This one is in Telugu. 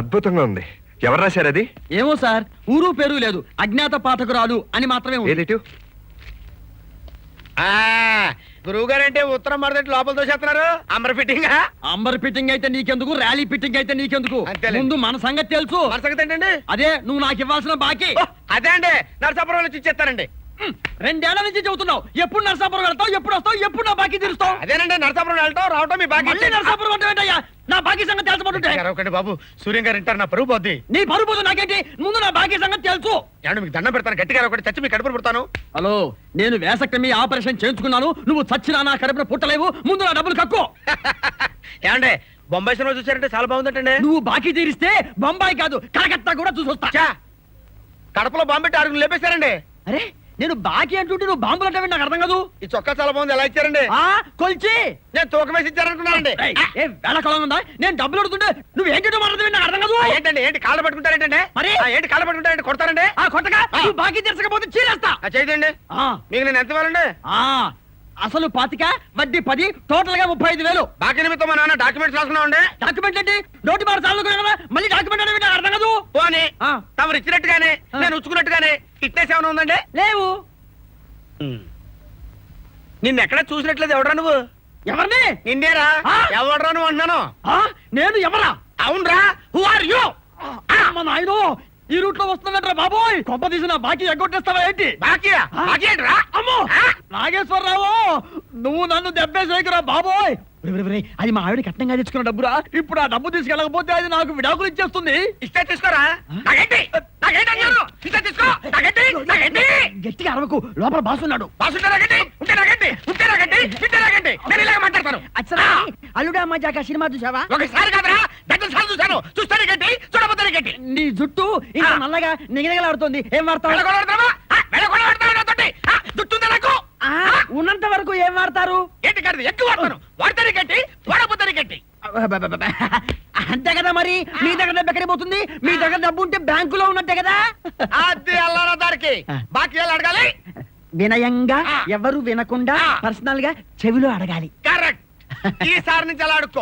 అద్భుతంగా ఉంది. ఎవరు రాశారు అది? ఏమో సార్, ఊరు పేరు లేదు, అజ్ఞాత పాఠకురాలు అని మాత్రమే ఉంది. ఏదిటు? గురువు గారంటే ఉత్తరం మరదటి లోపల తోసేస్తున్నారు. అంబర్ ఫిట్టింగ్ అంబర్ ఫిట్టింగ్ అయితే నీకెందుకు, ర్యాలీ ఫిట్టింగ్ అయితే నీకెందుకు? అంతేలే. ముందు మన సంగతి తెలుసు. మన సంగతి ఏంటండి? అదే నువ్వు నాకు ఇవ్వాల్సిన బాకీ. అదే అండి, నరసాపురం వచ్చి ఇచ్చేస్తారండి. 2 ఏళ్ల నుంచి చెబుతున్నావు. ఎప్పుడు నరసాపురం వెళ్తావు, ఎప్పుడు వస్తావు, ఎప్పుడు నా బాకీ తీరుస్తావు? అదేనండి, నరసాపురం వెళ్ళటం రావటం మీ బాకీ. మళ్ళీ నరసాపురం అంటే ఏంటయ్యా? నా బాకీ సంగతి తెలుసుకుంటుంటే ఒకటి బాబు, సూర్యం గారు ఇంటారు, నా పరువు పోద్ది. నీ పరువు పోదు నాకేంటి? ముందు నా బాకీ సంగతి తెలుసు. ఏమండి మీకు దండం పెడతాను, గట్టిగా ఒకటి చచ్చి మీ కడుపును పుడతాను. హలో, నేను వేసక్టమీ ఆపరేషన్ చేయించుకున్నాను. నువ్వు చచ్చినా నా కడుపున పుట్టలేవు. ముందు నా డబ్బులు కక్కు. ఏమండి బొంబాయి సినిమా చూసారంటే చాలా బాగుందంటండి. నువ్వు బాకీ తీరిస్తే బొంబాయి కాదు కలకత్తా కూడా చూసొస్తా. కడపలో బాంబు పెట్టి ఆరుగురు లేపేశారండి. అరే, నేను బాకీ అంటుంటే నువ్వు బాంబులు అంటే నాకు అర్థం కాదు. ఈ చొక్కా చాలా బాగుంది, ఎలా ఇచ్చారండి? కొల్చి నేను తూకం వేసి ఇచ్చారనుకున్నానండి. వేళకాలం ఉందా? నేను డబ్బులు అడుగుతుంటే నువ్వు ఏంటో మాట్లాడుతుంది నాకు అర్థం కాదు. ఏంటండి, ఏంటి కాళ్ళు పట్టుకుంటారేంటంటే? మరి ఏంటి కాళ్ళు పట్టుకుంటారంటే కొడతారండి? కొట్టగా నువ్వు బాకీ తీర్చకపోతే చీరేస్తా. చేయండి. మీకు నేను ఎంత ఇవ్వాలండి? అసలు 25, వడ్డీ 10, టోటల్ గా 35,000. బాకీ నిమిత్తం మా నాన్న డాక్యుమెంట్స్ రాసుకున్నామండి. డాక్యుమెంట్ ఏంటి? నోటి మాట చాలు కదా, మళ్ళీ డాక్యుమెంట్ అనేది నాకు అర్థం కాదు. పోనీ తమరు ఇచ్చినట్టుగానే నేను ఉంచుకున్నట్టుగానే ఫిట్నెస్ ఏమైనా ఉందండి? లేవు. నిన్ను ఎక్కడ చూసినట్లేదు. ఎవడరా నువ్వు? ఎవరిని? నిన్నేరా. ఎవడరా నువ్వు అంటున్నాను. నేను ఎవరా? అవునరా. Who are you? నాయనో, ఈ రూట్ లో వస్తున్నట్రా బాబోయ్. కొంప తీసిన బాకీ ఎగ్గొట్టేస్తావా ఏంటి? బాకీ ఏంట్రా? అమ్మో నాగేశ్వరరావు, నువ్వు నన్ను దెబ్బేసేయకురా బాబోయ్. అది మా ఆవిడ కట్నంగా తెచ్చుకున్న డబ్బురా. ఇప్పుడు ఆ డబ్బు తీసుకెళ్ళకపోతే అది నాకు విడాకులు ఇచ్చేస్తుంది. ఇస్తే తీసుకోరా. గట్టిగా అరవకు, లోపల బాసున్నాడు. అల్లుడా మజాక సినిమా చూసావా? ఒకసారి కాదురా, దగ్గర సార్లు చూసాను. చూస్తాను గట్టి, చూడబోతాను గట్టి. నీ జుట్టు ఇంకా నల్లగా నిగనిగలాడుతుంది. ఏం వాడతావు? ఉన్నంత వరకు ఏం వాడతారు? ఏంటి కాదు, ఎక్కువ వాడతాను. వాడతాను గట్టి, వాడబోతాను గట్టి. అంతే కదా. మరి మీ దగ్గర డబ్బు ఎక్కడికి పోతుంది? మీ దగ్గర డబ్బు ఉంటే బ్యాంకులో ఉన్నట్టే కదా. అది అల్లారా దారికి బాకీ అడగాలి. వినయంగా, ఎవరు వినకుండా పర్సనల్ గా చెవిలో అడగాలి. కరెక్ట్. ఈసారి నుంచి అలా అడుక్కో.